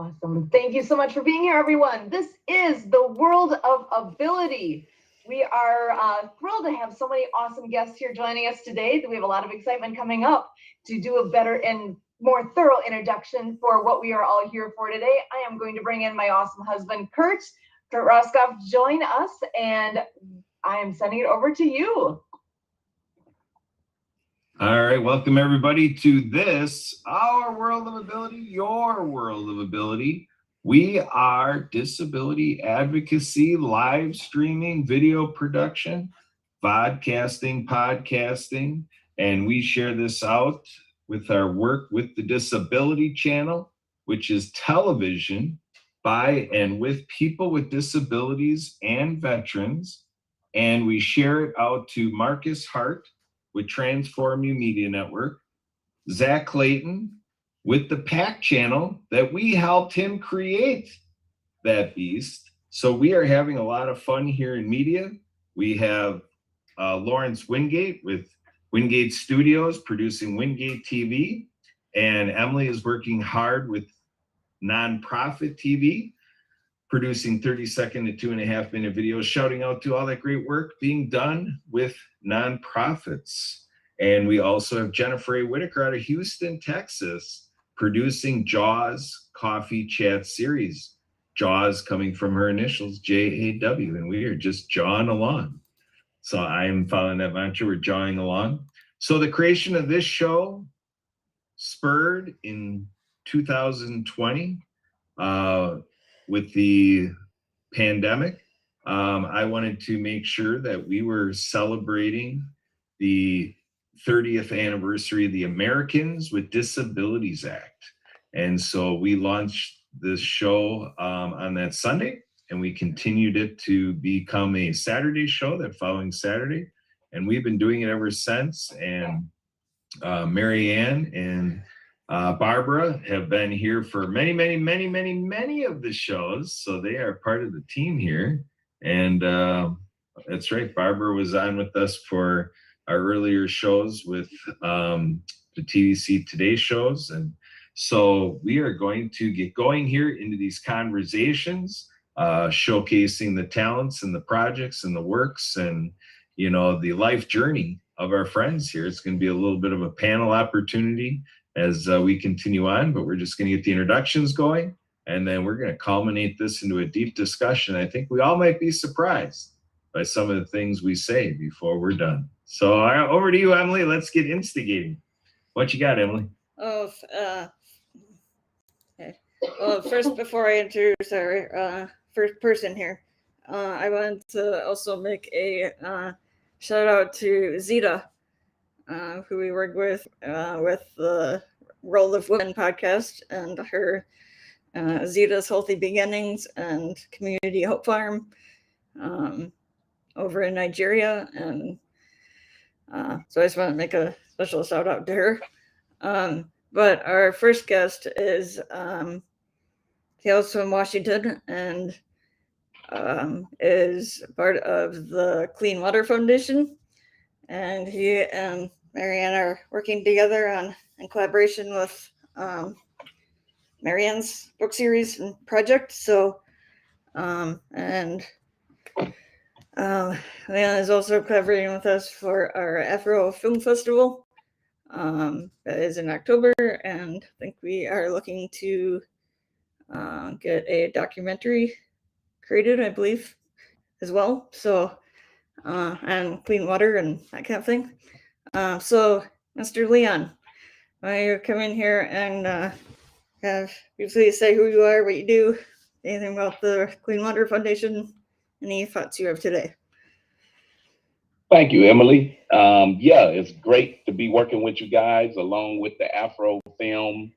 Awesome. Thank you so much for being here, everyone. This is the World of Ability. We are thrilled to have so many awesome guests here joining us today. We have a lot of excitement coming up to do a better and more thorough introduction for what we are all here for today. I am going to bring in my awesome husband, Kurt Roscoff, join us, and I am sending it over to you. All right, welcome everybody to this, our World of Ability, your World of Ability. We are disability advocacy, live streaming, video production, podcasting, and we share this out with our work with the Disability Channel, which is television by and with people with disabilities and veterans. And we share it out to Marcus Hart with Transform You Media Network, Zach Clayton with the PAC channel that we helped him create that beast. So we are having a lot of fun here in media. We have Lawrence Wingate with Wingate Studios producing Wingate TV, and Emily is working hard with Nonprofit TV, producing 30-second to 2.5-minute videos, shouting out to all that great work being done with nonprofits. And we also have Jennifer A. Whitaker out of Houston, Texas, producing Jaws Coffee Chat Series. Jaws coming from her initials, J-A-W, and we are just jawing along. So I'm following that mantra, we're jawing along. So the creation of this show spurred in 2020, with the pandemic. I wanted to make sure that we were celebrating the 30th anniversary of the Americans with Disabilities Act. And so we launched this show on that Sunday, and we continued it to become a Saturday show that following Saturday. And we've been doing it ever since. And Mary Ann and Barbara have been here for many of the shows. So they are part of the team here. And that's right, Barbara was on with us for our earlier shows with the TVC Today shows. And so we are going to get going here into these conversations, showcasing the talents and the projects and the works and, you know, the life journey of our friends here. It's going to be a little bit of a panel opportunity as we continue on, but we're just going to get the introductions going, and then we're going to culminate this into a deep discussion. I think we all might be surprised by some of the things we say before we're done. So over to you, Emily. Let's get instigating. What you got, Emily? Okay. Well, first, before I introduce our first person here, I want to also make a shout out to Zita, who we work with the World of Women podcast, and her Zita's Healthy Beginnings and Community Hope Farm over in Nigeria. And so I just want to make a special shout out to her. But our first guest is hails from Washington and is part of the Clean Water Foundation. And he and Marianne are working together in collaboration with Marianne's book series and project. So, and Marianne is also collaborating with us for our Afro Film Festival. That is in October, and I think we are looking to get a documentary created, I believe, as well. So, and clean water and that kind of thing. So, Mr. Leon, why don't you come in here and please say who you are, what you do, anything about the Clean Water Foundation, any thoughts you have today? Thank you, Emily. Yeah, it's great to be working with you guys along with the Afro Film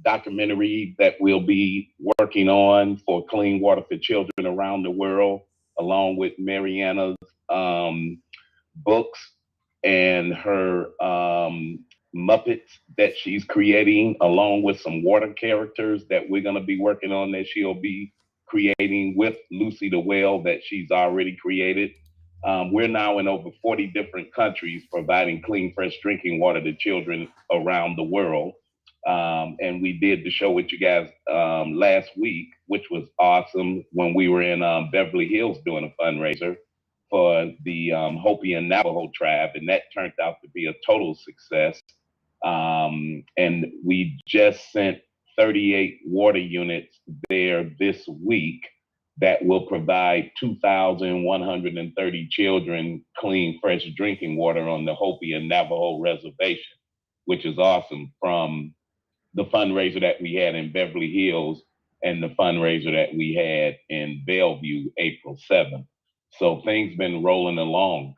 documentary that we'll be working on for clean water for children around the world, along with Mariana's books and her Muppets that she's creating, along with some water characters that we're going to be working on that she'll be creating with Lucy the Whale that she's already created. We're now in over 40 different countries providing clean, fresh drinking water to children around the world. And we did the show with you guys last week, which was awesome, when we were in Beverly Hills doing a fundraiser for the Hopi and Navajo tribe, and that turned out to be a total success. And we just sent 38 water units there this week that will provide 2,130 children clean, fresh drinking water on the Hopi and Navajo reservation, which is awesome, from the fundraiser that we had in Beverly Hills and the fundraiser that we had in Bellevue April 7th. So things been rolling along,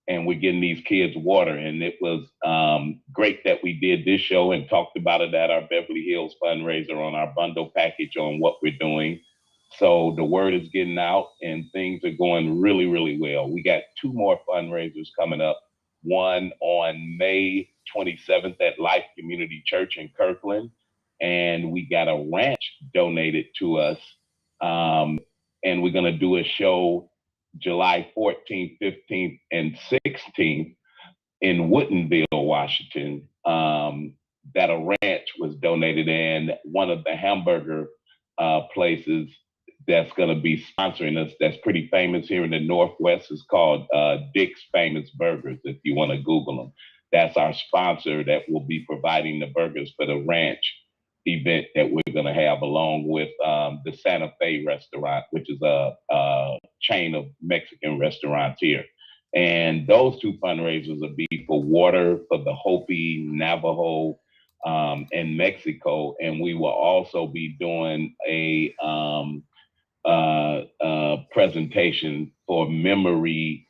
and we're getting these kids water. And it was great that we did this show and talked about it at our Beverly Hills fundraiser on our bundle package on what we're doing. So the word is getting out and things are going really, really well. We got 2 more fundraisers coming up. One on May 27th at Life Community Church in Kirkland. And we got a ranch donated to us. And we're going to do a show July 14th, 15th, and 16th in Woodinville, Washington, that a ranch was donated, and one of the hamburger places that's going to be sponsoring us, that's pretty famous here in the Northwest, is called Dick's Famous Burgers, if you want to Google them. That's our sponsor that will be providing the burgers for the ranch event that we're going to have, along with the Santa Fe restaurant, which is a chain of Mexican restaurants here. And those 2 fundraisers will be for water for the Hopi, Navajo, and Mexico. And we will also be doing a presentation for memory,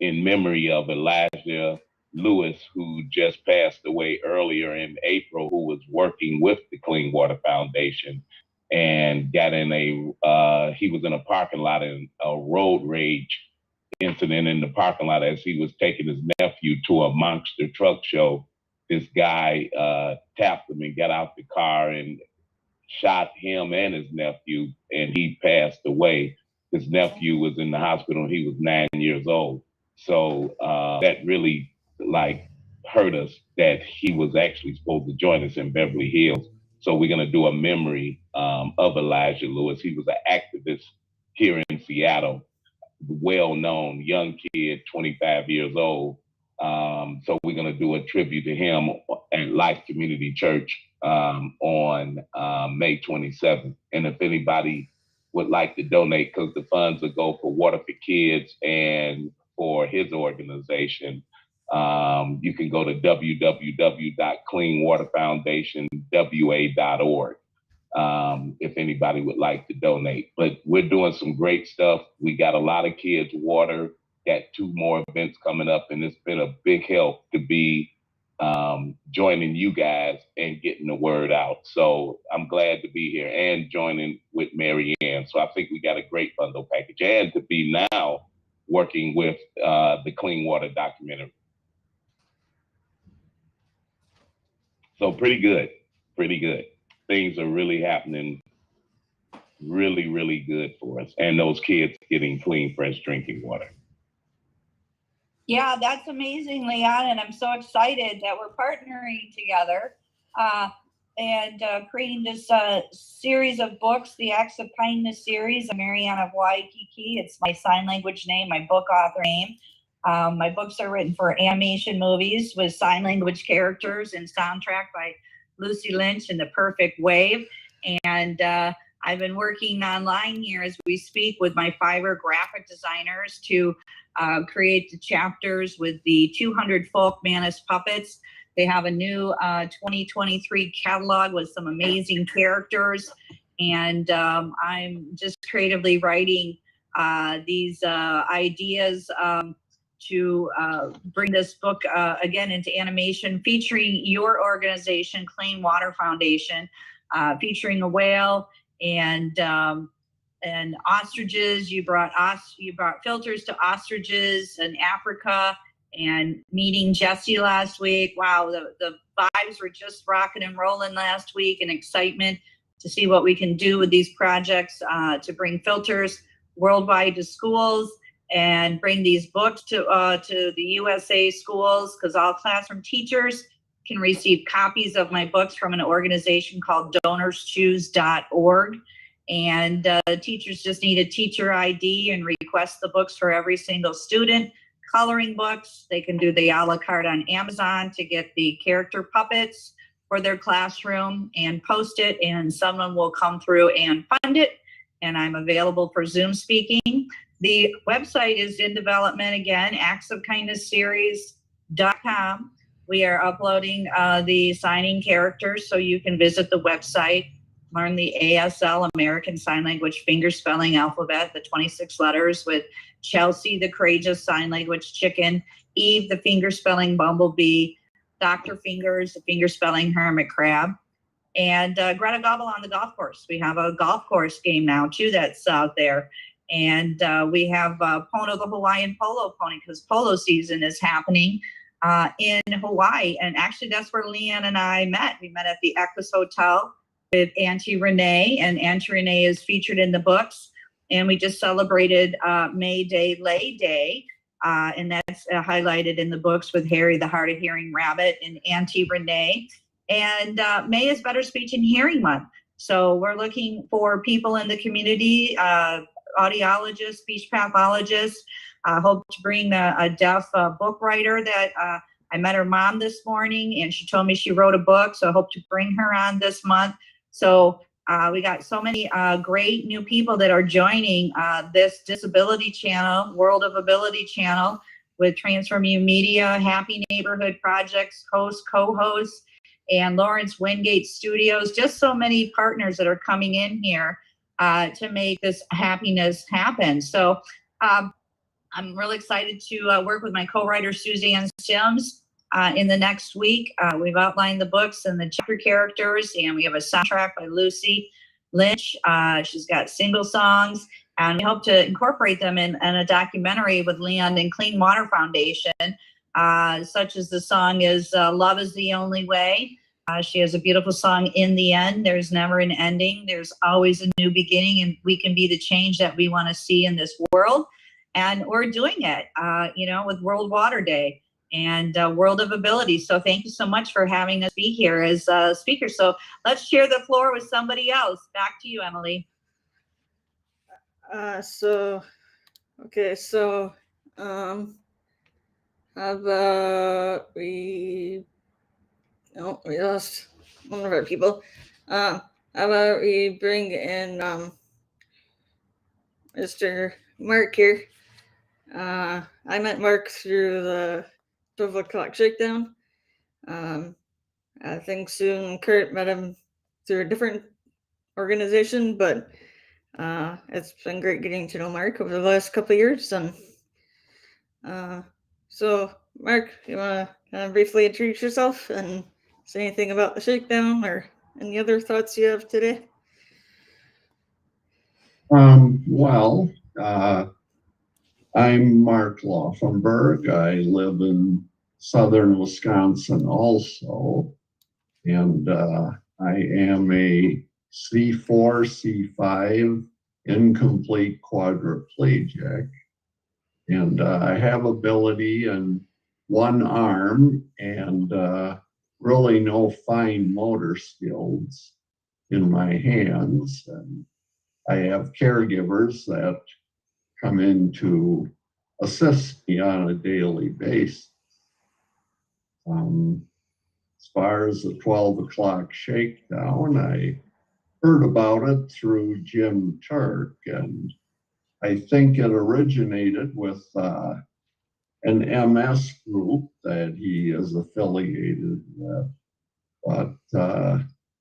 in memory of Elijah Lewis, who just passed away earlier in April, who was working with the Clean Water Foundation and got in he was in a parking lot in a road rage incident in the parking lot as he was taking his nephew to a monster truck show. This guy tapped him and got out the car and shot him and his nephew, and he passed away. His nephew was in the hospital and he was 9 years old. So that really hurt us that he was actually supposed to join us in Beverly Hills. So we're going to do a memory of Elijah Lewis. He was an activist here in Seattle, well-known young kid, 25 years old. So we're going to do a tribute to him at Life Community Church on May 27th. And if anybody would like to donate, because the funds will go for Water for Kids and for his organization, you can go to www.cleanwaterfoundationwa.org. If anybody would like to donate. But we're doing some great stuff. We got a lot of kids water, got 2 more events coming up, and it's been a big help to be joining you guys and getting the word out. So I'm glad to be here and joining with Mary Ann. So I think we got a great bundle package, and to be now working with the Clean Water documentary. So pretty good. Things are really happening really, really good for us, and those kids getting clean, fresh drinking water. Yeah, that's amazing, Leon, and I'm so excited that we're partnering together and creating this series of books, the Acts of Kindness series, Marianne of Waikiki. It's my sign language name, my book author name. My books are written for animation movies with sign language characters and soundtrack by Lucy Lynch and The Perfect Wave. And I've been working online here as we speak with my Fiverr graphic designers to create the chapters with the 200 folk Manus puppets. They have a new 2023 catalog with some amazing characters. And I'm just creatively writing these ideas to bring this book again into animation, featuring your organization, Clean Water Foundation, featuring a whale and ostriches. You brought filters to ostriches in Africa, and meeting Jesse last week. Wow, the vibes were just rocking and rolling last week, and excitement to see what we can do with these projects to bring filters worldwide to schools and bring these books to the USA schools, because all classroom teachers can receive copies of my books from an organization called donorschoose.org. And teachers just need a teacher ID and request the books for every single student. Coloring books, they can do the a la carte on Amazon to get the character puppets for their classroom and post it, and someone will come through and fund it. And I'm available for Zoom speaking. The website is in development again, actsofkindnessseries.com. We are uploading the signing characters, so you can visit the website, learn the ASL, American Sign Language finger spelling alphabet, the 26 letters, with Chelsea, the courageous sign language chicken, Eve, the finger spelling bumblebee, Dr. Fingers, the finger spelling hermit crab, and Greta Gobble on the golf course. We have a golf course game now too that's out there. And we have Pono, the Hawaiian polo pony, because polo season is happening in Hawaii. And actually that's where Leanne and I met. We met at the Equus Hotel with Auntie Renee, and Auntie Renee is featured in the books. And we just celebrated May Day, Lay Day, and that's highlighted in the books with Harry, the hard of hearing rabbit, and Auntie Renee. And May is Better Speech and Hearing Month. So we're looking for people in the community, audiologists, speech pathologists. I hope to bring a deaf book writer that I met her mom this morning, and she told me she wrote a book. So I hope to bring her on this month. So we got so many great new people that are joining this disability channel, World of Ability channel, with Transform You Media, Happy Neighborhood Projects, host, co-host, and Lawrence Wingate Studios. Just so many partners that are coming in here to make this happiness happen. So I'm really excited to work with my co-writer, Suzanne Sims, in the next week. We've outlined the books and the chapter characters, and we have a soundtrack by Lucy Lynch. She's got single songs, and we hope to incorporate them in a documentary with Land and Clean Water Foundation, such as the song is Love is the Only Way. She has a beautiful song, In the End, There's Never an Ending. There's always a new beginning, and we can be the change that we want to see in this world. And we're doing it, with World Water Day and World of Ability. So thank you so much for having us be here as speakers. So let's share the floor with somebody else. Back to you, Emily. How about we lost one of our people. How about we bring in Mr. Mark here. I met Mark through the 12 o'clock shakedown. I think soon Kurt met him through a different organization, but it's been great getting to know Mark over the last couple of years. And so, Mark, you want to kind of briefly introduce yourself and say anything about the shakedown or any other thoughts you have today? I'm Mark Laufenberg. I live in southern Wisconsin also, and I am a C4, C5 incomplete quadriplegic, and I have ability in one arm and really no fine motor skills in my hands. And I have caregivers that come in to assist me on a daily basis. As far as the 12 o'clock shakedown, I heard about it through Jim Turk, and I think it originated with an MS group that he is affiliated with, but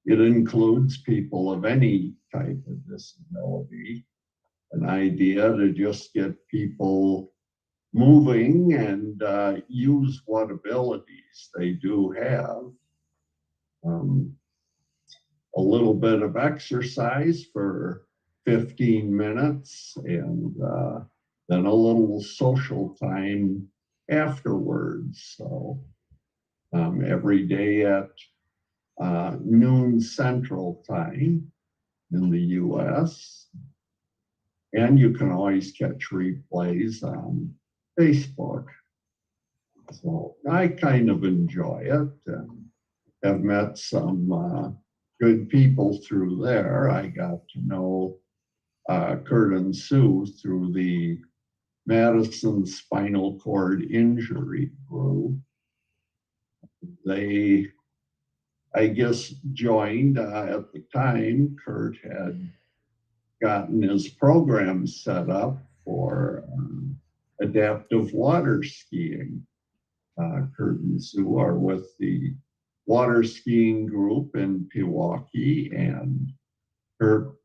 it includes people of any type of disability. An idea to just get people moving and use what abilities they do have. A little bit of exercise for 15 minutes and then a little social time afterwards. So every day at noon Central Time in the US. And you can always catch replays on Facebook. So I kind of enjoy it. And have met some good people through there. I got to know Kurt and Sue through the Madison Spinal Cord Injury Group. They, I guess, joined at the time. Kurt had gotten his program set up for adaptive water skiing. Kurt and Sue are with the water skiing group in Pewaukee, and Kurt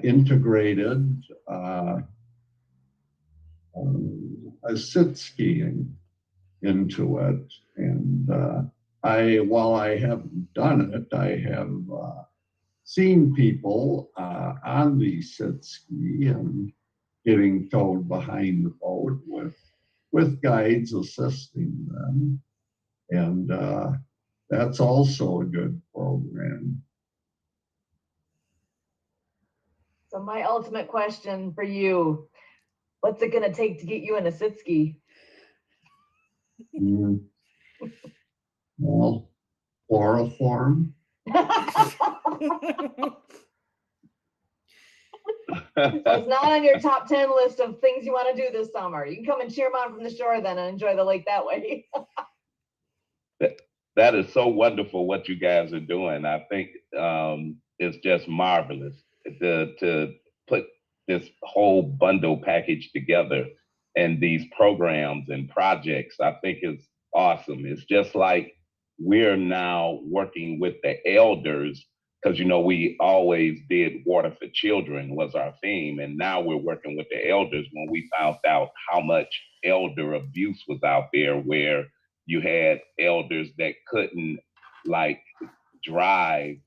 integrated a sit skiing into it. And while I haven't done it, I have seen people on the sit ski and getting towed behind the boat with guides assisting them. And that's also a good program. So my ultimate question for you, what's it gonna take to get you in a sit ski? Well, chloroform. It's not on your top 10 list of things you want to do this summer. You can come and cheer them on from the shore then and enjoy the lake that way. That is so wonderful what you guys are doing. I think it's just marvelous to put this whole bundle package together and these programs and projects. I think it's awesome. It's just like we're now working with the elders, because we always did water for children was our theme, and now we're working with the elders when we found out how much elder abuse was out there, where you had elders that couldn't drive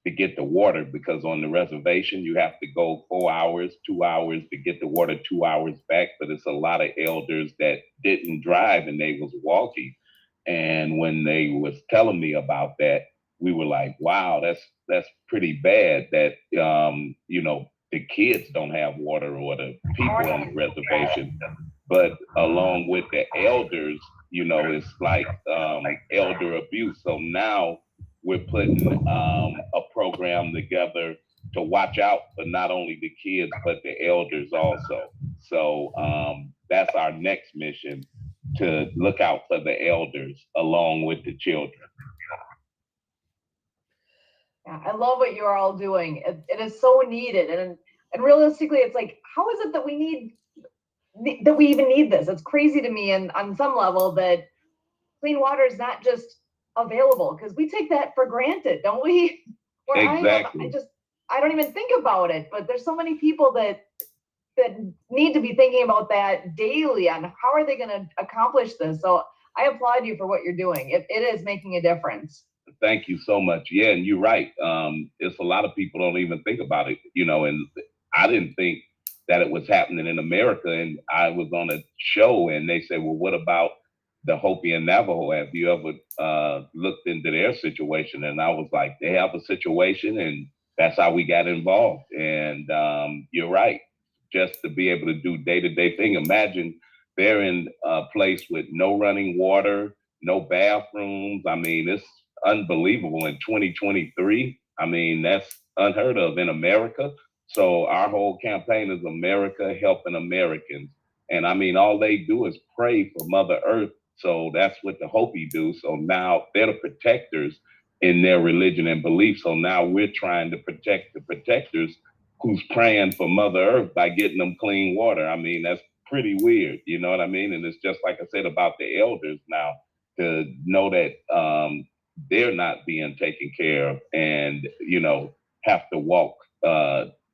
to get the water, because on the reservation you have to go 4 hours, 2 hours to get the water, 2 hours back. But it's a lot of elders that didn't drive and they was walking. And when they was telling me about that, we were like, wow, that's pretty bad that the kids don't have water or the people on the reservation. But along with the elders, it's like elder abuse. So now we're putting a program together to watch out for not only the kids, but the elders also. So that's our next mission, to look out for the elders along with the children. Yeah, I love what you're all doing. It is so needed. And realistically, it's like, how is it that we even need this? It's crazy to me, and on some level, that clean water is not just available, because we take that for granted, don't we? Where Exactly. I don't even think about it, but there's so many people that need to be thinking about that daily on how are they going to accomplish this. So I applaud you for what you're doing. It is making a difference. Thank you so much. Yeah, and you're right. It's a lot of people don't even think about it, and I didn't think that it was happening in America. And I was on a show and they said, well, what about the Hopi and Navajo? Have you ever looked into their situation? And I was like, they have a situation, and that's how we got involved. And you're right. Just to be able to do day-to-day thing. Imagine they're in a place with no running water, no bathrooms. I mean, it's unbelievable in 2023. I mean, that's unheard of in America. So our whole campaign is America Helping Americans. And I mean, all they do is pray for Mother Earth. So that's what the Hopi do. So now they're the protectors in their religion and belief. So now we're trying to protect the protectors who's praying for Mother Earth by getting them clean water. I mean, that's pretty weird. You know what I mean? And it's just like I said about the elders now, to know that they're not being taken care of and, have to walk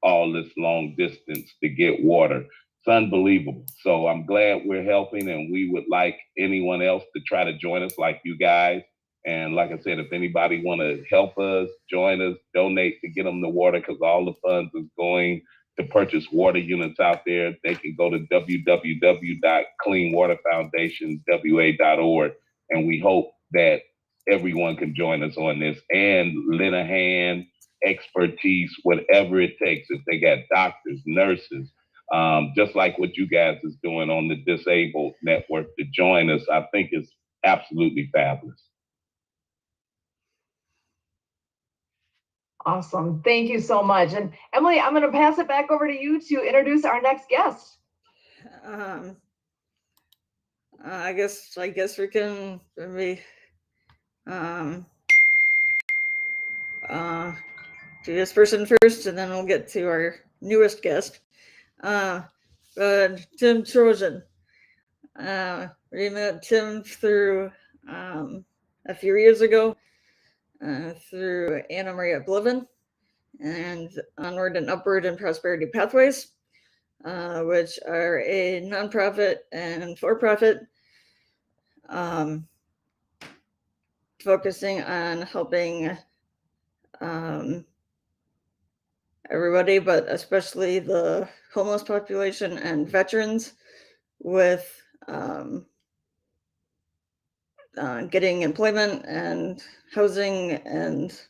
all this long distance to get water. It's unbelievable. So I'm glad we're helping, and we would like anyone else to try to join us like you guys. And like I said, if anybody want to help us, join us, donate to get them the water, because all the funds is going to purchase water units out there. They can go to www.cleanwaterfoundationwa.org. And we hope that everyone can join us on this and lend a hand, expertise, whatever it takes. If they got doctors, nurses, just like what you guys is doing on the Disabled Network, to join us, I think it's absolutely fabulous. Awesome. Thank you so much. And Emily, I'm going to pass it back over to you to introduce our next guest. I guess we can maybe do this person first, and then we'll get to our newest guest, Tim Trojan. We met Tim through a few years ago through Anna Maria Blevin and Onward and Upward and Prosperity Pathways, which are a nonprofit and for-profit focusing on helping everybody, but especially the homeless population and veterans with getting employment and housing and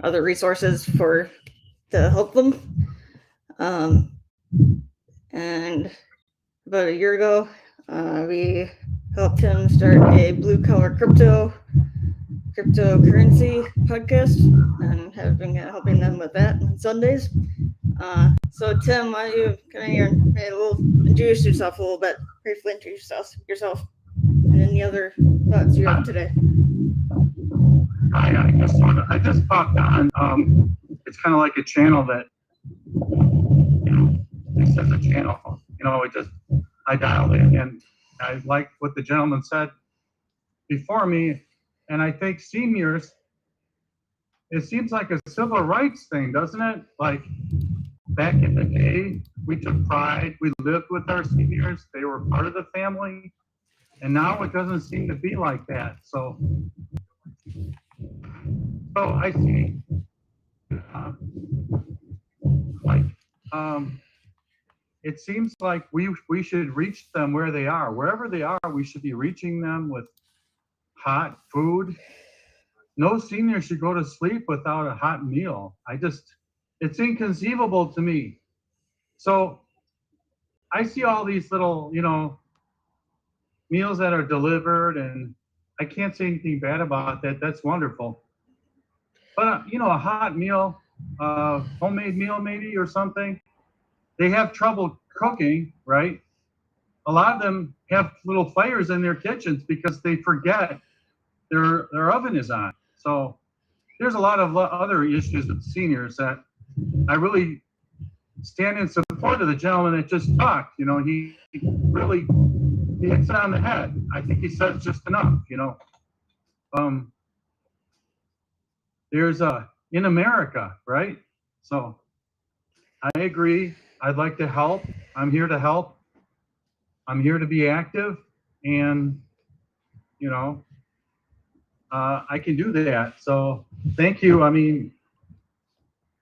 other resources to help them. And about a year ago, we helped him start a blue collar cryptocurrency podcast and have been helping them with that on Sundays. So Tim, why don't you come in here and introduce yourself a little bit, briefly introduce yourself and any other thoughts you have today. I just popped on. It's kind of like a channel that, this is a channel, I dialed in, and I like what the gentleman said before me. And I think seniors, it seems like a civil rights thing, doesn't it? Like back in the day, we took pride, we lived with our seniors, they were part of the family. And now it doesn't seem to be like that. So I see, it seems like we should reach them where they are. Wherever they are, we should be reaching them with hot food. No senior should go to sleep without a hot meal. It's inconceivable to me. So I see all these little, meals that are delivered, and I can't say anything bad about that. That's wonderful. But, a hot meal, homemade meal maybe or something, they have trouble cooking, right? A lot of them have little fires in their kitchens because they forget their oven is on. So there's a lot of other issues with seniors that I really stand in support of the gentleman that just talked. He really hits it on the head. I think he said just enough. There's in America, right? So I agree. I'd like to help. I'm here to help. I'm here to be active, and I can do that. So thank you.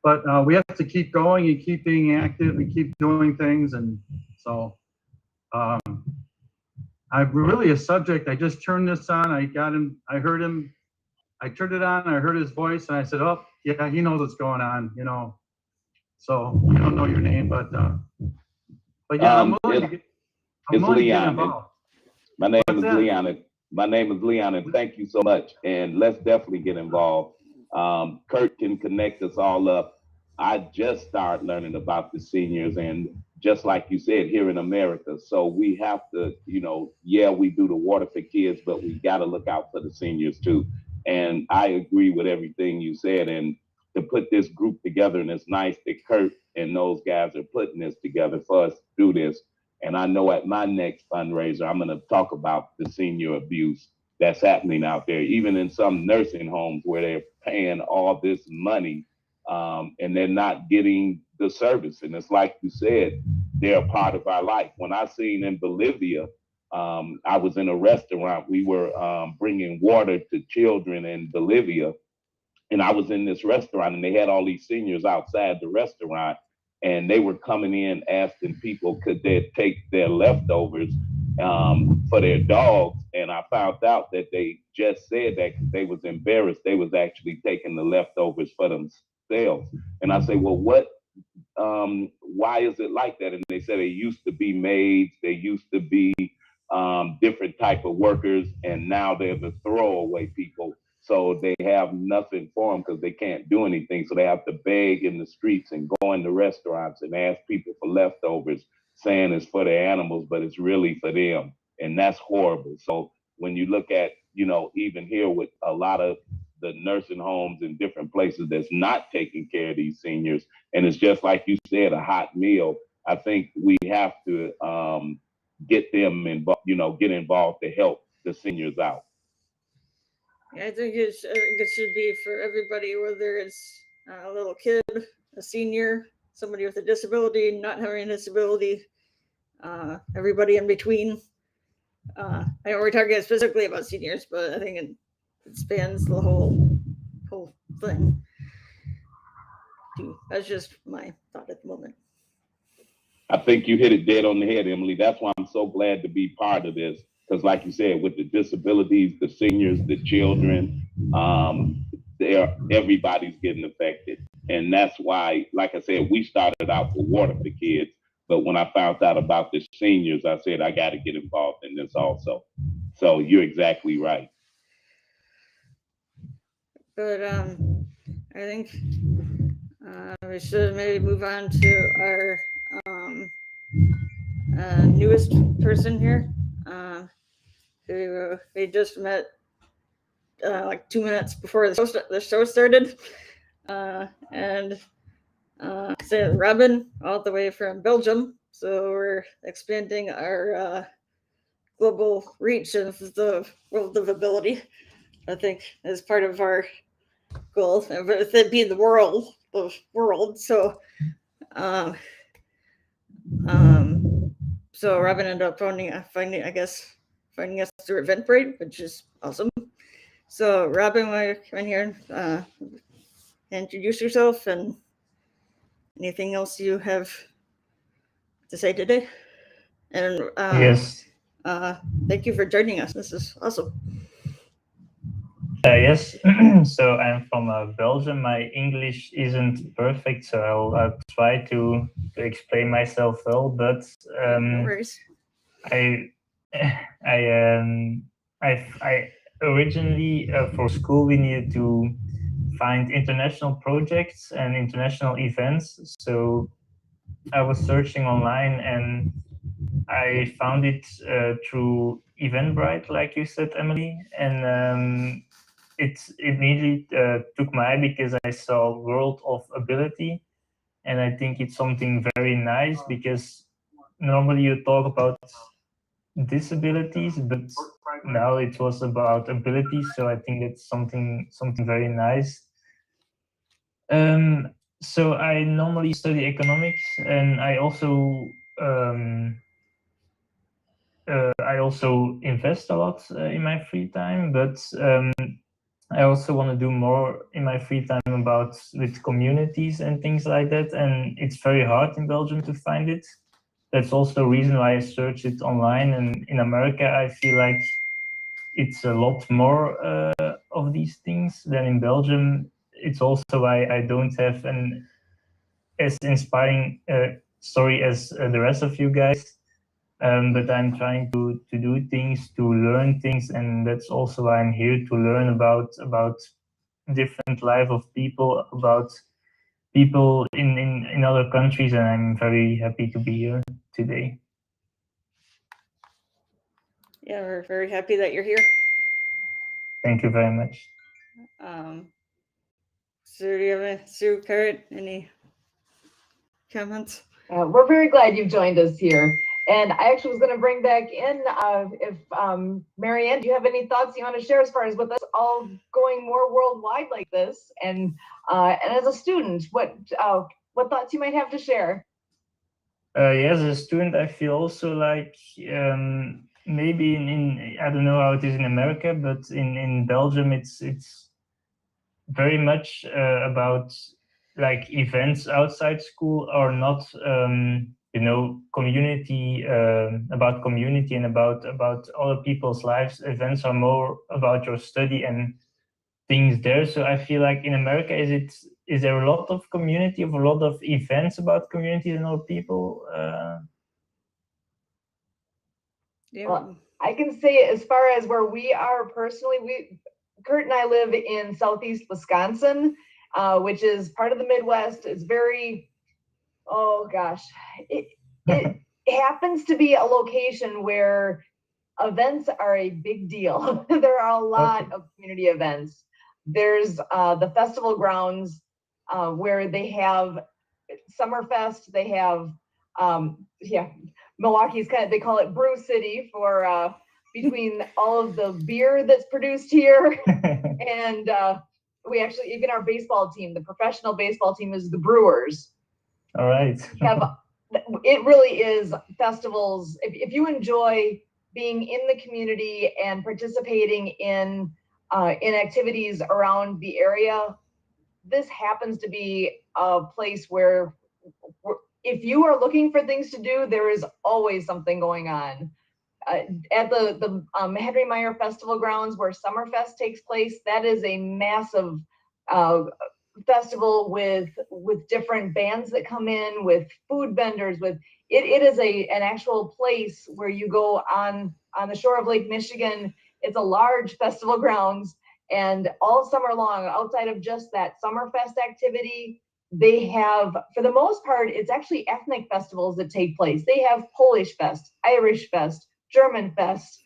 But we have to keep going and keep being active and keep doing things. And so I'm really a subject. I just turned this on. I got him. I heard him. I turned it on. I heard his voice, and I said, "Oh, yeah, he knows what's going on." So I don't know your name, but yeah, I'm willing to get involved. My name is Leon. My name is Leon, and thank you so much. And let's definitely get involved. Kurt can connect us all up. I just started learning about the seniors, and just like you said, here in America. So we have to, we do the water for kids, but we got to look out for the seniors too. And I agree with everything you said. And to put this group together, and it's nice that Kurt and those guys are putting this together for us to do this. And I know at my next fundraiser, I'm going to talk about the senior abuse that's happening out there, even in some nursing homes where they're paying all this money and they're not getting the service. And it's like you said, they're a part of our life. When I seen in Bolivia, I was in a restaurant. We were bringing water to children in Bolivia. And I was in this restaurant, and they had all these seniors outside the restaurant. And they were coming in asking people could they take their leftovers for their dogs. And I found out that they just said that because they was embarrassed. They was actually taking the leftovers for themselves. And I say, well, why is it like that? And they said they used to be maids. They used to be different type of workers, and now they're the throwaway people. So they have nothing for them because they can't do anything. So they have to beg in the streets and go into restaurants and ask people for leftovers, saying it's for the animals, but it's really for them. And that's horrible. So when you look at, even here with a lot of the nursing homes in different places that's not taking care of these seniors, and it's just like you said, a hot meal, I think we have to get them involved, get involved to help the seniors out. Yeah, I think it should be for everybody, whether it's a little kid, a senior, somebody with a disability, not having a disability, everybody in between. I know we're talking specifically about seniors, but I think it spans the whole thing. That's just my thought at the moment. I think you hit it dead on the head, Emily. That's why I'm so glad to be part of this. Because like you said, with the disabilities, the seniors, the children, everybody's getting affected. And that's why, like I said, we started out with water for kids. But when I found out about the seniors, I said, I got to get involved in this also. So you're exactly right. But I think we should maybe move on to our newest person here, who we just met like 2 minutes before the show started, and so Robin, all the way from Belgium. So we're expanding our global reach of the world of ability, I think, as part of our goal, with it being the world. So so Robin ended up finding us through Eventbrite, which is awesome. So Robin, want to come in here and introduce yourself and anything else you have to say today? And Yes. Thank you for joining us. This is awesome. Yes. So I'm from Belgium. My English isn't perfect, so I'll try to explain myself well. But No worries. I originally for school we needed to find international projects and international events. So I was searching online and I found it through Eventbrite, like you said, Emily, and it immediately took my eye because I saw World of Ability, and I think it's something very nice because normally you talk about disabilities, but now it was about abilities, so I think it's something very nice. So I normally study economics, and I also invest a lot in my free time, but I also want to do more in my free time with communities and things like that. And it's very hard in Belgium to find it. That's also a reason why I searched it online. And in America, I feel like it's a lot more of these things than in Belgium. It's also why I don't have an as inspiring story as the rest of you guys. But I'm trying to do things, to learn things, and that's also why I'm here, to learn about different life of people, about people in other countries, and I'm very happy to be here today. Yeah, we're very happy that you're here. Thank you very much. So do you have Sue Carrot, any comments? We're very glad you've joined us here. And I actually was going to bring back in, if Marianne, do you have any thoughts you want to share as far as with us all going more worldwide like this? And as a student, what thoughts you might have to share? Yes, as a student, I feel also like maybe in I don't know how it is in America, but in Belgium, it's very much about like events outside school are not community about community and about other people's lives. Events are more about your study and things there. So I feel like in America, is there a lot of community, of a lot of events about communities and other people? Yeah. Well, I can say as far as where we are personally, Kurt and I live in southeast Wisconsin, which is part of the Midwest. It's very, oh gosh, it happens to be a location where events are a big deal. There are a lot of community events. There's the festival grounds where they have Summerfest. They have, Milwaukee's they call it Brew City for between all of the beer that's produced here. And we actually, even our baseball team, the professional baseball team is the Brewers. All right. It really is festivals. If you enjoy being in the community and participating in activities around the area, this happens to be a place where if you are looking for things to do, there is always something going on. At the Henry Meyer Festival Grounds where Summerfest takes place, that is a massive festival with different bands that come in, with food vendors, with it is an actual place where you go on the shore of Lake Michigan. It's a large festival grounds, and all summer long, outside of just that Summerfest activity, they have, for the most part, it's actually ethnic festivals that take place. They have Polish Fest, Irish Fest, German Fest,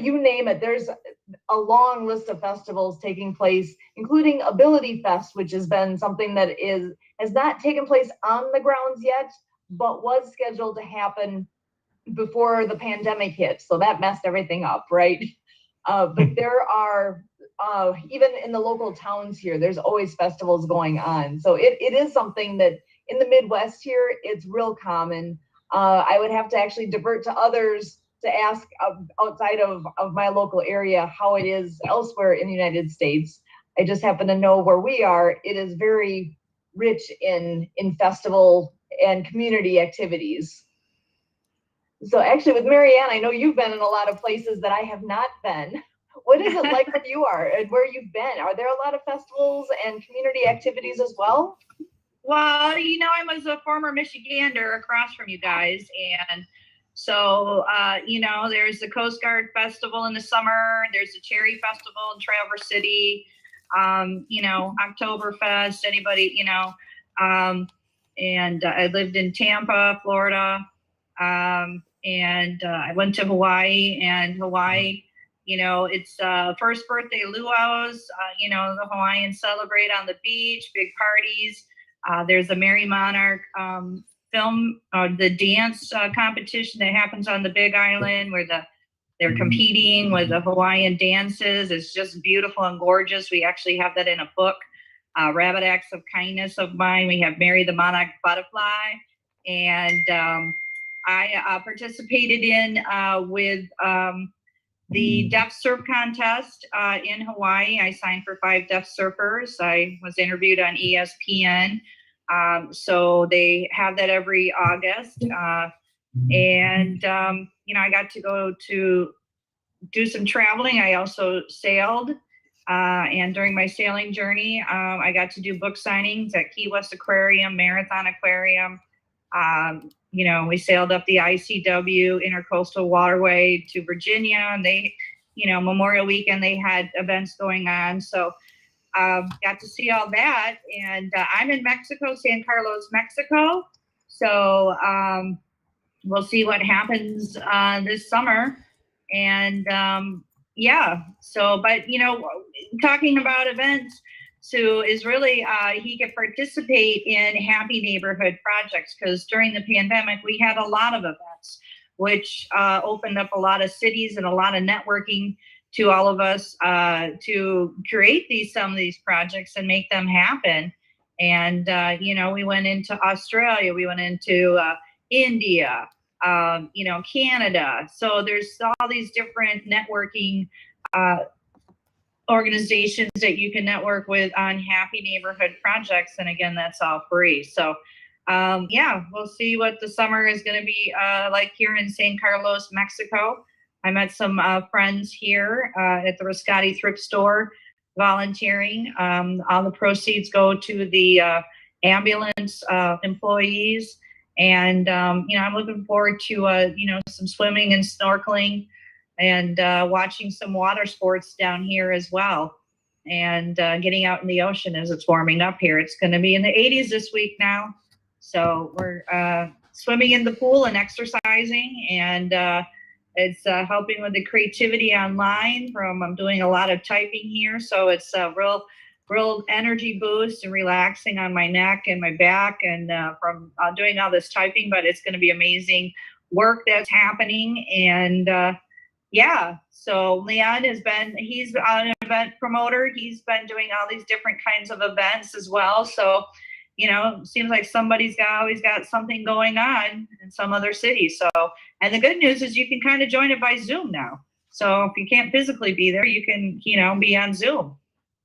you name it. There's a long list of festivals taking place, including Ability Fest, which has been something that has not taken place on the grounds yet, but was scheduled to happen before the pandemic hit. So that messed everything up, right? But there are, even in the local towns here, there's always festivals going on. So it is something that in the Midwest here, it's real common. I would have to actually divert to others to ask outside of my local area how it is elsewhere in the United States. I just happen to know where we are, it is very rich in festival and community activities. So actually with Marianne, I know you've been in a lot of places that I have not been. What is it like where you are and where you've been? Are there a lot of festivals and community activities as well? Well, you know, I was a former Michigander across from you guys. And so, you know, there's the Coast Guard Festival in the summer. There's the Cherry Festival in Traverse City. You know, Oktoberfest, anybody, you know. And I lived in Tampa, Florida. And I went to Hawaii, and Hawaii, you know, it's first birthday luau's, you know, the Hawaiians celebrate on the beach, big parties. There's a Merry Monarch film, the dance competition that happens on the Big Island where they're competing with the Hawaiian dances. It's just beautiful and gorgeous. We actually have that in a book, Rabbit Acts of Kindness of mine. We have Mary the Monarch Butterfly. And I participated in with the Deaf Surf Contest in Hawaii. I signed for 5 deaf surfers. I was interviewed on ESPN. So they have that every August. And, you know, I got to go to do some traveling. I also sailed. And during my sailing journey, I got to do book signings at Key West Aquarium, Marathon Aquarium. You know, we sailed up the ICW Intercoastal Waterway to Virginia, and they, you know, Memorial Weekend, they had events going on. So got to see all that. And I'm in Mexico, San Carlos, Mexico. So we'll see what happens this summer. And yeah, so, but, you know, talking about events, Sue, is really he could participate in Happy Neighborhood projects, because during the pandemic, we had a lot of events, which opened up a lot of cities and a lot of networking to all of us to create some of these projects and make them happen. And, you know, we went into Australia, we went into India, you know, Canada. So there's all these different networking organizations that you can network with on Happy Neighborhood projects. And again, that's all free. So yeah, we'll see what the summer is going to be like here in San Carlos, Mexico. I met some friends here at the Riscati thrift store volunteering. All the proceeds go to the ambulance employees. And, I'm looking forward to, some swimming and snorkeling and watching some water sports down here as well. And getting out in the ocean as it's warming up here. It's going to be in the 80s this week now. So we're swimming in the pool and exercising, and it's helping with the creativity online. I'm doing a lot of typing here, so it's a real energy boost and relaxing on my neck and my back, and from doing all this typing. But it's going to be amazing work that's happening, and yeah. So Leon he's an event promoter. He's been doing all these different kinds of events as well. So, seems like somebody's always got something going on in some other city. So, and the good news is you can kind of join it by Zoom now. So if you can't physically be there, you can, be on Zoom.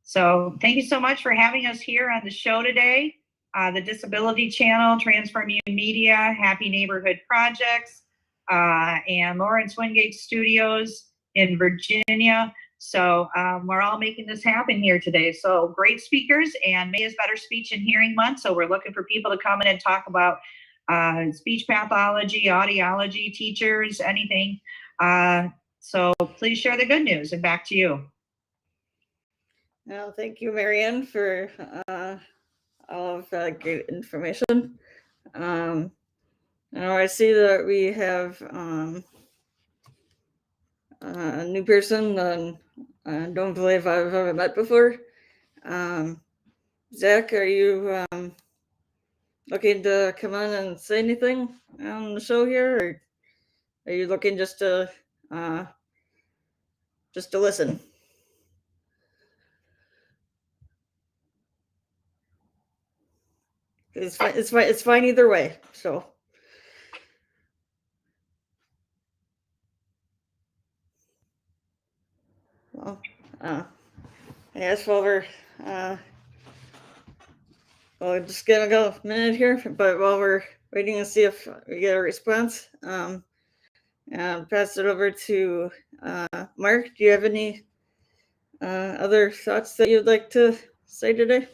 So thank you so much for having us here on the show today. The Disability Channel, Transform You Media, Happy Neighborhood Projects, and Lawrence Wingate Studios in Virginia. So we're all making this happen here today. So great speakers, and May is Better Speech and Hearing Month. So we're looking for people to come in and talk about speech pathology, audiology, teachers, anything. So please share the good news, and back to you. Well, thank you, Marianne, for all of that great information. Now I see that we have a new person I don't believe I've ever met before. Zach, are you looking to come on and say anything on the show here, or are you looking just to listen? It's fine. It's fine either way. So. Well, I guess while we're just gonna go a minute here, but while we're waiting to see if we get a response, and pass it over to Mark. Do you have any other thoughts that you'd like to say today?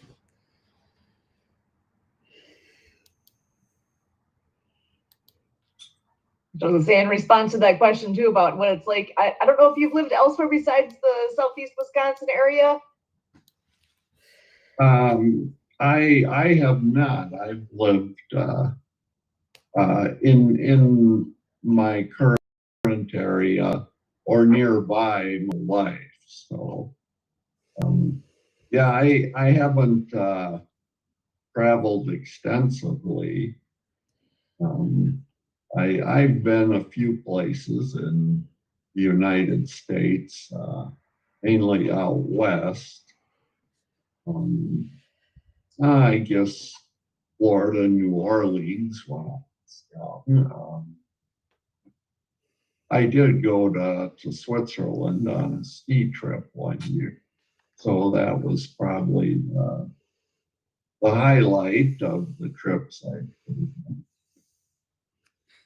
I was saying, in response to that question too about what it's like. I don't know if you've lived elsewhere besides the Southeast Wisconsin area. I have not. I've lived in my current area or nearby my life. So yeah, I haven't traveled extensively. I've been a few places in the United States, mainly out west. I guess Florida, New Orleans. Well, I did go to Switzerland on a ski trip one year, so that was probably the highlight of the trips I did.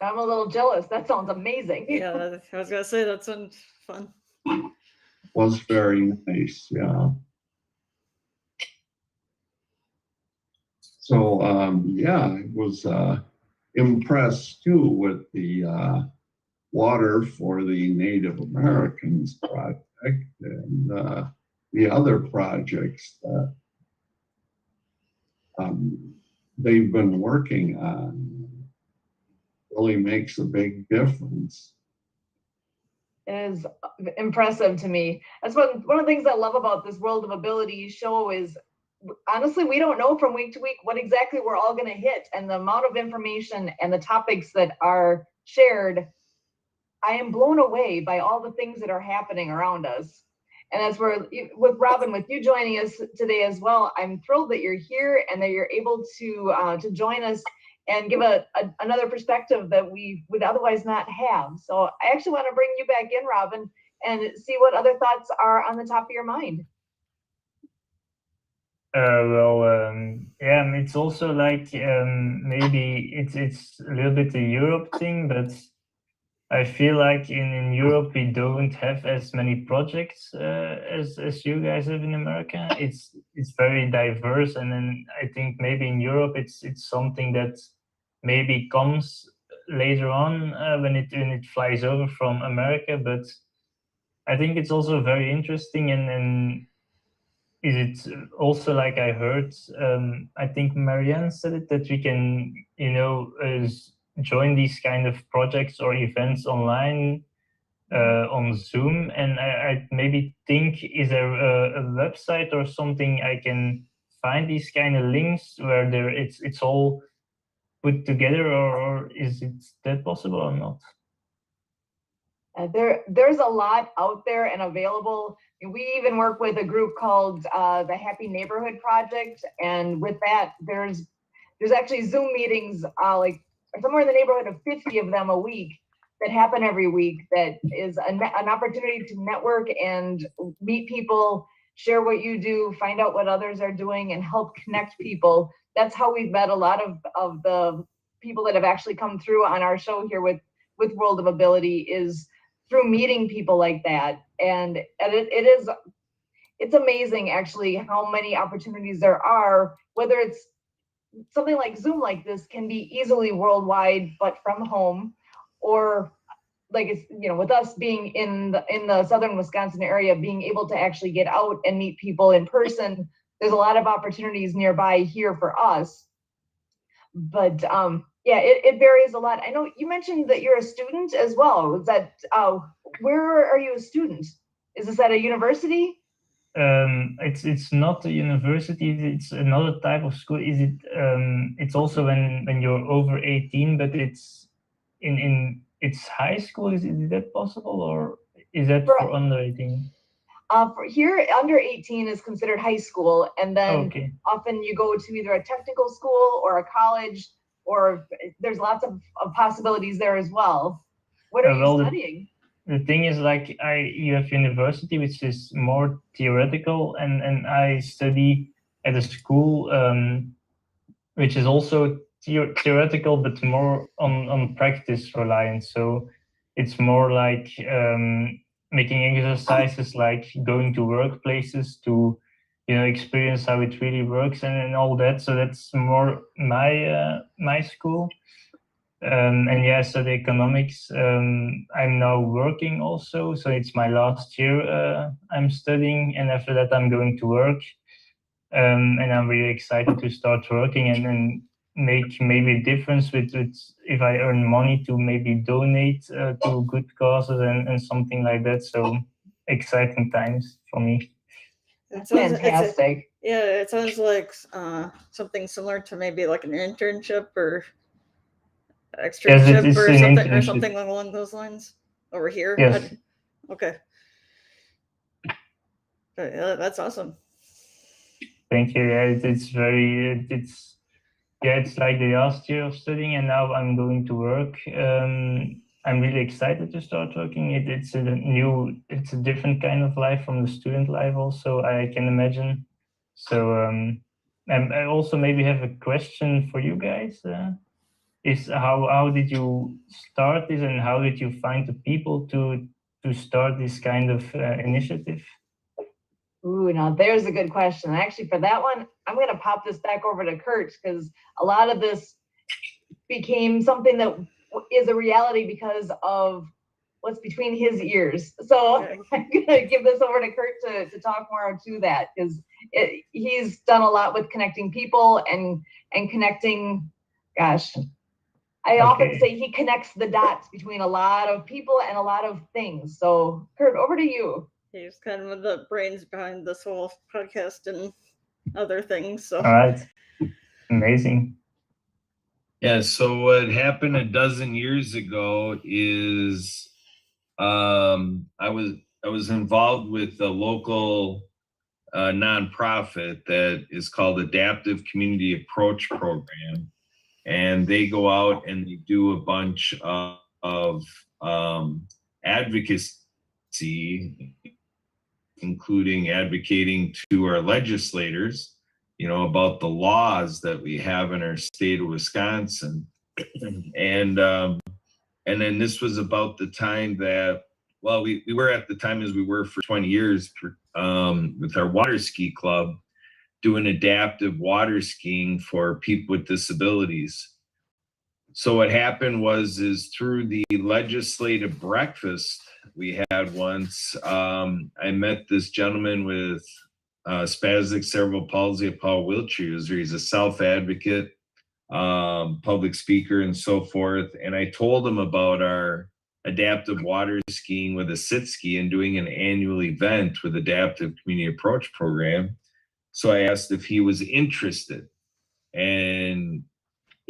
I'm a little jealous. That sounds amazing. Yeah, I was gonna say that sounds fun. Was very nice, yeah. So yeah, I was impressed too with the Water for the Native Americans project and the other projects that they've been working on. Really makes a big difference. It is impressive to me. That's one of the things I love about this World of Ability show is, honestly, we don't know from week to week what exactly we're all going to hit, and the amount of information and the topics that are shared, I am blown away by all the things that are happening around us. And that's where, with Robin, with you joining us today as well, I'm thrilled that you're here and that you're able to join us and give another perspective that we would otherwise not have. So I actually want to bring you back in, Robin, and see what other thoughts are on the top of your mind. Yeah, it's also like maybe it's a little bit a Europe thing, but I feel like in Europe we don't have as many projects as you guys have in America. It's very diverse, and then I think maybe in Europe it's something that maybe comes later on when it flies over from America. But I think it's also very interesting, and is it also, like I heard, I think Marianne said it, that we can, join these kind of projects or events online on Zoom. And I maybe think, is there a website or something I can find these kind of links where it's all put together, or is it that possible or not? There's a lot out there and available. We even work with a group called the Happy Neighborhood Project, and with that, there's actually Zoom meetings, like somewhere in the neighborhood of 50 of them a week that happen every week. That is an opportunity to network and meet people, share what you do, find out what others are doing, and help connect people. That's how we've met a lot of the people that have actually come through on our show here with World of Ability, is through meeting people like that. And it's amazing actually how many opportunities there are, whether it's something like Zoom like this can be easily worldwide, but from home, or like it's, with us being in the southern Wisconsin area, being able to actually get out and meet people in person. There's a lot of opportunities nearby here for us. But yeah, it varies a lot. I know you mentioned that you're a student as well. Is that where are you a student? Is this at a university? It's not a university. It's another type of school. Is it? It's also when you're over 18, but it's it's high school. Is that possible, or is that for under 18? For here, under 18 is considered high school, and then often you go to either a technical school or a college, or there's lots of possibilities there as well. What are you studying? The thing is, like, you have university, which is more theoretical, and I study at a school which is also theoretical, but more on practice reliant. So it's more like making exercises, like going to workplaces to experience how it really works and all that. So that's more my school. And yeah, so the economics, I'm now working also, so it's my last year I'm studying, and after that I'm going to work, and I'm really excited to start working and then make maybe a difference with if I earn money to maybe donate to good causes and something like that. So exciting times for me. Fantastic. It sounds like something similar to maybe like an internship or externship or something along those lines over here. Yes. Okay. Yeah, that's awesome. Thank you. Yeah, it's like the last year of studying, and now I'm going to work. I'm really excited to start working. It's a different kind of life from the student life also, I can imagine. So and I also maybe have a question for you guys. Is how did you start this, and how did you find the people to start this kind of initiative? Ooh, now there's a good question. Actually, for that one, I'm going to pop this back over to Kurt, because a lot of this became something that is a reality because of what's between his ears. So I'm going to give this over to Kurt to talk more to that, because he's done a lot with connecting people and connecting, gosh, I often say he connects the dots between a lot of people and a lot of things. So Kurt, over to you. He's kind of the brains behind this whole podcast and other things. So. All right. Amazing. Yeah, so what happened a dozen years ago is I was involved with a local nonprofit that is called Adaptive Community Approach Program, and they go out and they do a bunch of advocacy, including advocating to our legislators, about the laws that we have in our state of Wisconsin. And then this was about the time that, well, we were at the time, as we were for 20 years, with our water ski club, doing adaptive water skiing for people with disabilities. So what happened is through the legislative breakfast we had once, I met this gentleman with spastic cerebral palsy, a power wheelchair user. He's a self-advocate, public speaker, and so forth. And I told him about our adaptive water skiing with a sit ski and doing an annual event with Adaptive Community Approach Program. So I asked if he was interested, and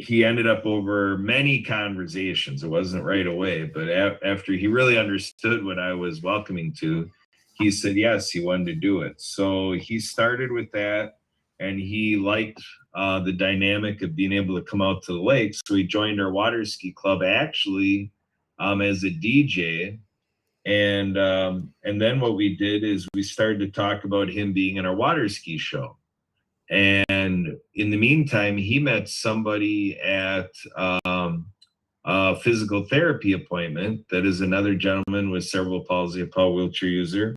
he ended up over many conversations. It wasn't right away, but after he really understood what I was welcoming to, he said yes, he wanted to do it. So he started with that, and he liked the dynamic of being able to come out to the lake. So he joined our water ski club actually as a DJ. And then what we did is we started to talk about him being in our water ski show. And in the meantime, he met somebody at a physical therapy appointment that is another gentleman with cerebral palsy, a power wheelchair user.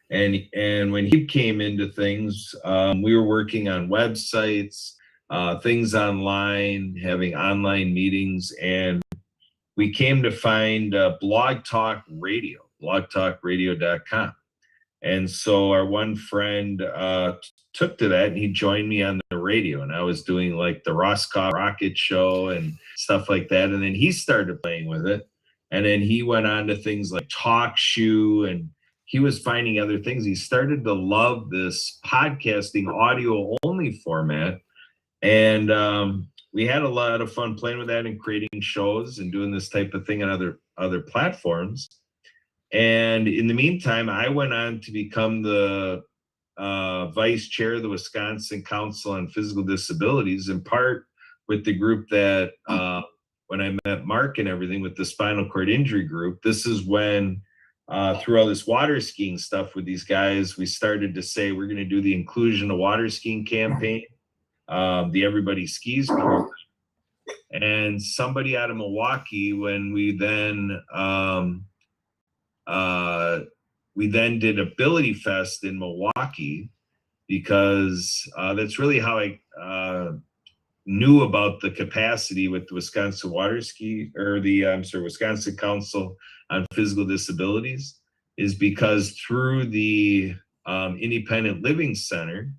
And when he came into things, we were working on websites, things online, having online meetings, and we came to find Blog Talk Radio, blogtalkradio.com. And so our one friend took to that, and he joined me on the radio, and I was doing like the Roscoe Rocket Show and stuff like that. And then he started playing with it, and then he went on to things like Talk Shoe, and he was finding other things. He started to love this podcasting audio only format. And we had a lot of fun playing with that and creating shows and doing this type of thing on other platforms. And in the meantime, I went on to become the vice chair of the Wisconsin Council on Physical Disabilities, in part with the group that when I met Mark and everything with the spinal cord injury group. This is when through all this water skiing stuff with these guys, we started to say we're going to do the inclusion of water skiing campaign, the Everybody Skis program. And somebody out of Milwaukee, when we then did Ability Fest in Milwaukee, because that's really how I knew about the capacity with the Wisconsin Water Ski, or the Wisconsin Council on Physical Disabilities, is because through the Independent Living Center,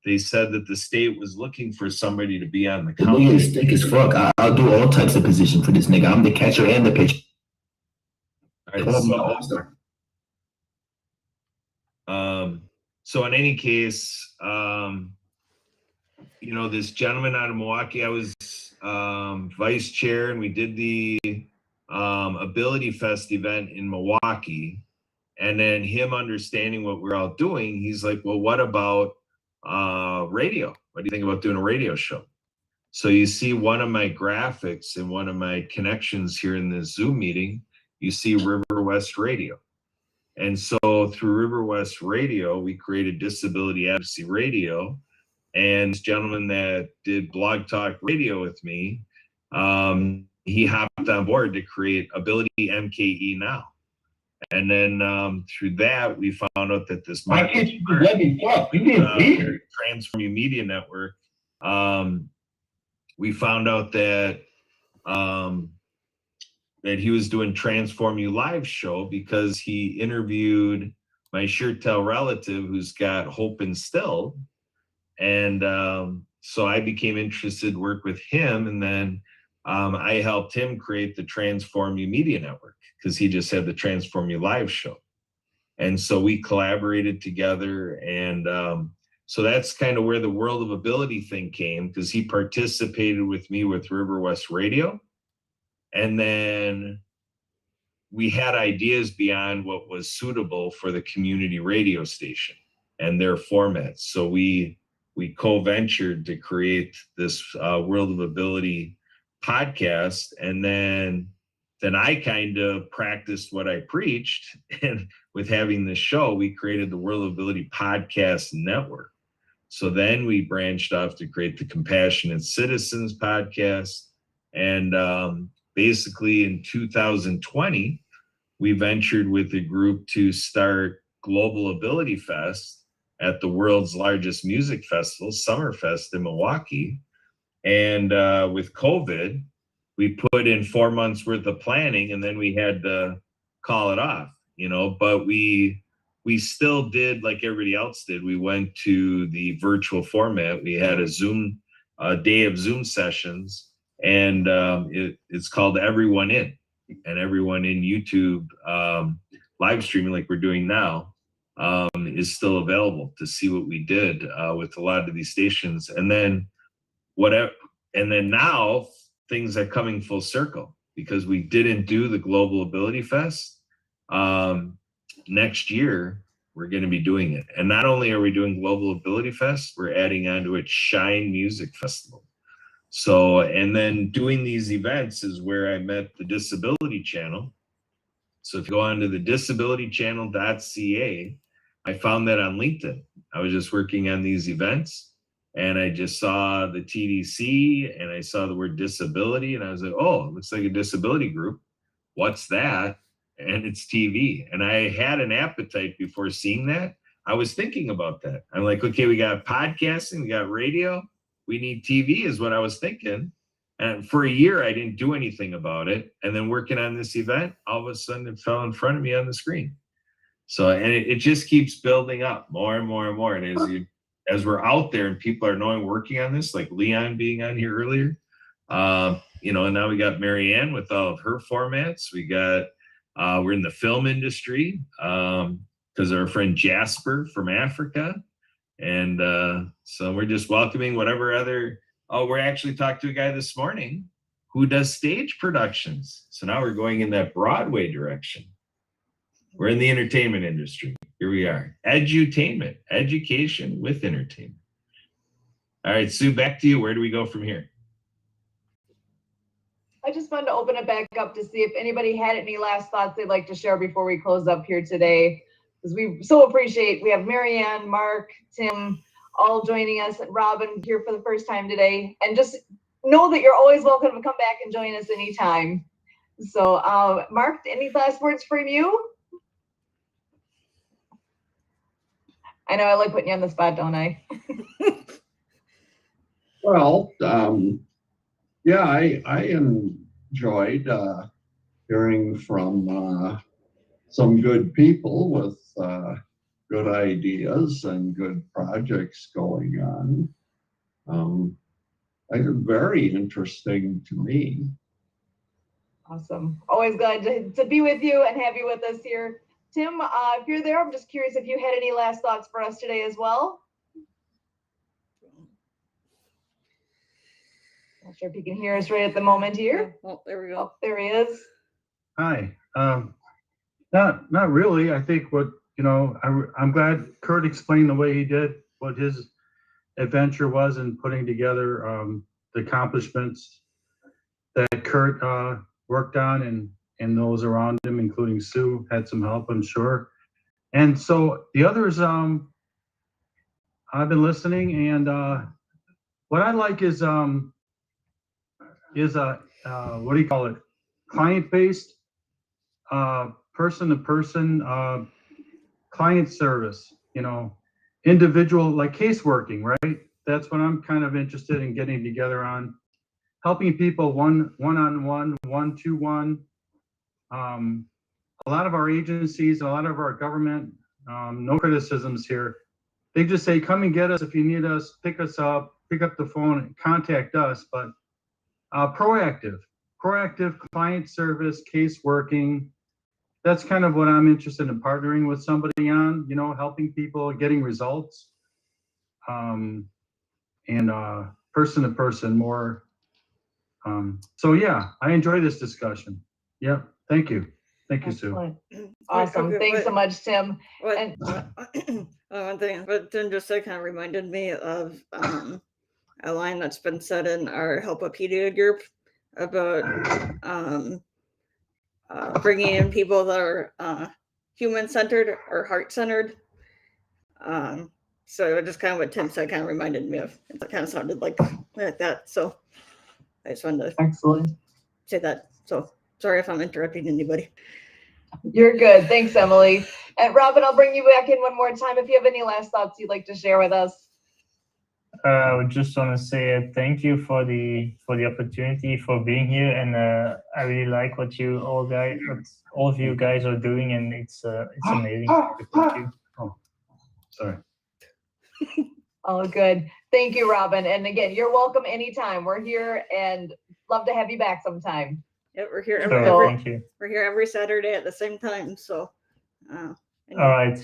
they said that the state was looking for somebody to be on the council. Nigga is thick as fuck. I'll do all types of positions for this nigga. I'm the catcher and the pitcher. All right, so in any case, this gentleman out of Milwaukee, I was vice chair, and we did the Ability Fest event in Milwaukee. And then him understanding what we're all doing, he's like, well, what about radio? What do you think about doing a radio show? So you see one of my graphics and one of my connections here in this Zoom meeting, you see River West Radio. And so through River West Radio, we created Disability Advocacy Radio. And this gentleman that did Blog Talk Radio with me, he hopped on board to create Ability MKE Now. And then through that, we found out that this Transform You Media Network, we found out that that he was doing Transform You Live show because he interviewed my Sure-Tell relative who's got Hope and Still. And so I became interested to work with him. And then I helped him create the Transform You Media Network because he just had the Transform You Live show. And so we collaborated together. And so that's kind of where the World of Ability thing came, because he participated with me with River West Radio. And then we had ideas beyond what was suitable for the community radio station and their formats. So we co-ventured to create this World of Ability podcast. And then I kind of practiced what I preached. And with having this show, we created the World of Ability Podcast Network. So then we branched off to create the Compassionate Citizens podcast. And basically in 2020, we ventured with a group to start Global Ability Fest at the world's largest music festival, Summerfest in Milwaukee. And with COVID, we put in 4 months worth of planning, and then we had to call it off, but we still did like everybody else did. We went to the virtual format. We had a day of Zoom sessions, and it's called Everyone In, and Everyone In YouTube live streaming like we're doing now is still available to see what we did with a lot of these stations. And then now things are coming full circle because we didn't do the Global Ability Fest. Next year, we're going to be doing it. And not only are we doing Global Ability Fest, we're adding onto it Shine Music Festival. So, and then doing these events is where I met the Disability Channel. So if you go on to the disabilitychannel.ca, I found that on LinkedIn. I was just working on these events, and I just saw the TDC, and I saw the word disability, and I was like, oh, it looks like a disability group. What's that? And it's TV. And I had an appetite before seeing that. I was thinking about that. I'm like, okay, we got podcasting, we got radio, we need TV is what I was thinking. And for a year, I didn't do anything about it. And then working on this event, all of a sudden it fell in front of me on the screen. So, and it just keeps building up more and more and more. And as we're out there and people are knowing working on this, like Leon being on here earlier, and now we got Marianne with all of her formats. We got, we're in the film industry because our friend Jasper from Africa. And so we're just welcoming whatever other, we're actually talked to a guy this morning who does stage productions. So now we're going in that Broadway direction. We're in the entertainment industry. Here we are. Edutainment, education with entertainment. All right, Sue, back to you. Where do we go from here? I just wanted to open it back up to see if anybody had any last thoughts they'd like to share before we close up here today. Because we so appreciate, we have Marianne, Mark, Tim, all joining us, and Robin here for the first time today. And just know that you're always welcome to come back and join us anytime. So Mark, any last words from you? I know I like putting you on the spot, don't I? Well, yeah, I enjoyed hearing from some good people with good ideas and good projects going on. Very interesting to me. Awesome. Always glad to be with you and have you with us here. Tim, if you're there, I'm just curious if you had any last thoughts for us today as well. Not sure if you can hear us right at the moment here. Oh, there we go. Oh, there he is. Hi. Not really. I think I'm glad Kurt explained the way he did, what his adventure was in putting together the accomplishments that Kurt worked on, and those around him, including Sue, had some help, I'm sure. And so the others, I've been listening, and what I like is what do you call it? Client-based, person-to-person client service, individual, like caseworking, right? That's what I'm kind of interested in getting together on, helping people one-on-one, one-to-one. A lot of our agencies, a lot of our government, no criticisms here. They just say, come and get us if you need us, pick us up, pick up the phone and contact us. But proactive client service, case working. That's kind of what I'm interested in partnering with somebody on, helping people, getting results. And person to person more. So yeah, I enjoy this discussion. Yeah, thank you. Thank you, Sue. Awesome. Okay, Thanks so much, Tim. One thing, but then just kind of reminded me of a line that's been said in our Helpopedia group about bringing in people that are human-centered or heart-centered. So just kind of what Tim said kind of reminded me of. It kind of sounded like that. So I just wanted to Excellent. say that. So sorry if I'm interrupting anybody. You're good. Thanks, Emily. And Robin, I'll bring you back in one more time if you have any last thoughts you'd like to share with us. I would just want to say thank you for the opportunity for being here, and I really like what all of you guys are doing, and it's amazing. So thank you. Oh, sorry. Oh, good. Thank you, Robin. And again, you're welcome anytime. We're here and love to have you back sometime. Yeah, we're here Sure, thank you. we're here every Saturday at the same time. So, All right.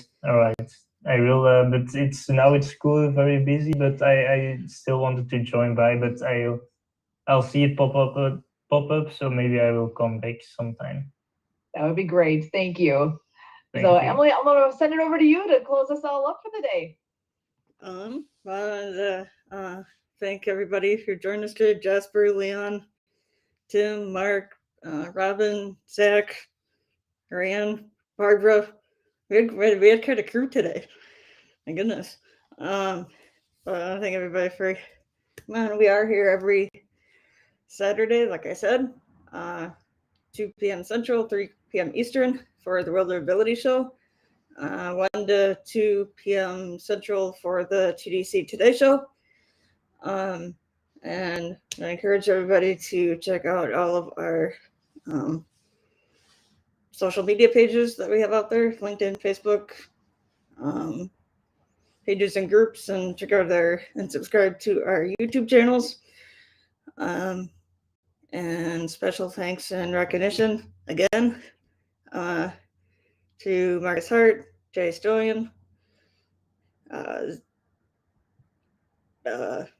I will, but it's school very busy, but I still wanted to join by, but I'll see it pop up, so maybe I will come back sometime. That would be great. Thank you. Thank So you. Emily, I'm gonna send it over to you to close us all up for the day. I wanted to thank everybody for joining us today. Jasper, Leon, Tim, Mark, Robin, Zach, Ryan, Barbara. We had quite a crew today. My goodness. But I thank everybody for we are here every Saturday, like I said, 2 p.m. Central, 3 p.m. Eastern for the World of Ability Show. 1 to 2 p.m. Central for the TDC Today Show. And I encourage everybody to check out all of our social media pages that we have out there, LinkedIn, Facebook, pages and groups, and check out and subscribe to our YouTube channels. And special thanks and recognition again to Marcus Hart, Jay Stillian,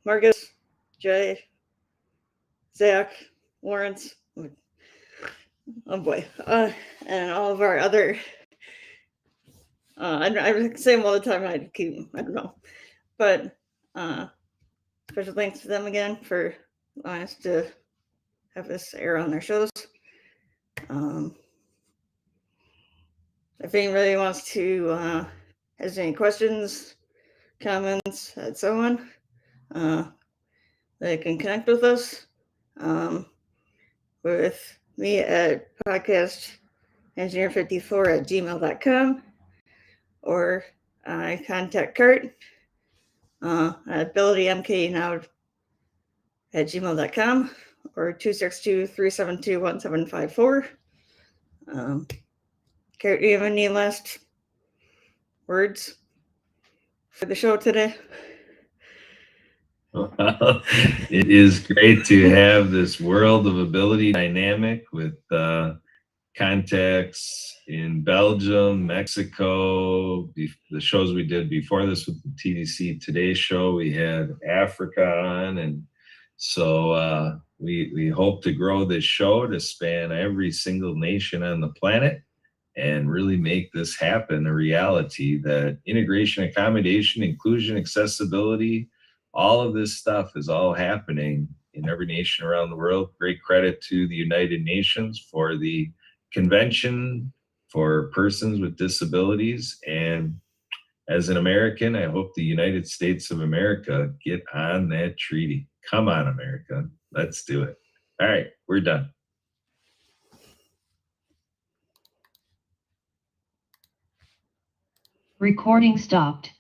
Marcus, Jay, Zach, Lawrence, oh boy, and all of our other. I say them all the time. I don't know, but special thanks to them again for allowing us to have this air on their shows. If anybody wants to has any questions, comments, and so on, they can connect with us with me at podcastengineer54@gmail.com, or contact Kurt at abilitymknow@gmail.com, or 262-372-1754. Kurt, do you have any last words for the show today? Well, it is great to have this World of Ability dynamic with contacts in Belgium, Mexico. The shows we did before this with the TDC Today show, we had Africa on, and so we hope to grow this show to span every single nation on the planet and really make this happen a reality, that integration, accommodation, inclusion, accessibility, all of this stuff is all happening in every nation around the world. Great credit to the United Nations for the Convention for Persons with Disabilities. And as an American, I hope the United States of America get on that treaty. Come on, America. Let's do it. All right, we're done. Recording stopped.